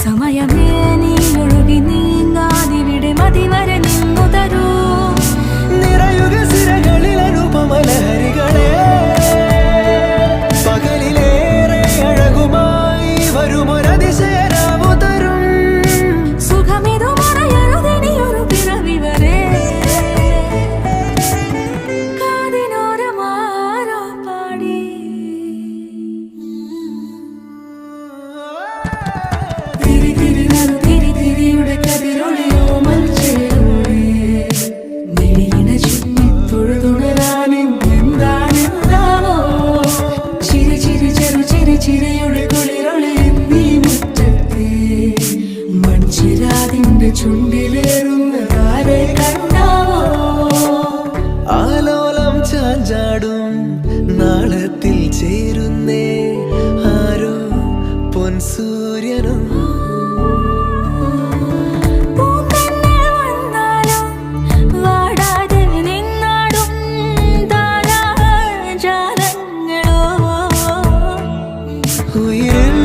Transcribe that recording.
സമയമേ നീ ഒഴുകി നീങ്ങാതിവിടെ മതിവരെ നിന്നു തരൂ. നിറയുക സിരകളിൽ അനുപമലഹരികളെ, പകലിലേറെ അഴകുമായി വരുമൊരതിശയരാവു തരും. സുഖമിതു മറയരുതെനിയൊരു പിറവി വരെ. കാതിനോരമാരോ പാടി തിരി തിരി നറു തിരി തിരിയുടെ കതിരൊളിയോ മൽച്ചേരോടെ മിഴിയിണ ചുറ്റി തൊഴുതുണരാനും എന്താണെന്താവോ. ചിരി ചിരി ചെറു ചിരി ചിരിയുടെ കുളിരൊളി നീ മുറ്റത്തെ മൺചിരാതിന്റെ ചുണ്ടിലേറുന്നതാരെ കണ്ടാവോ. ആലോലം ചാഞ്ചാടും നാളത്തിൽ ചേരുന്നേ ആരോ പൊൻസൂര്യനും. പൂന്തന്നൽ വന്നാലും വാടാതെ നിന്നാടും താരാജാലങ്ങളോ. ഉയിരിൽ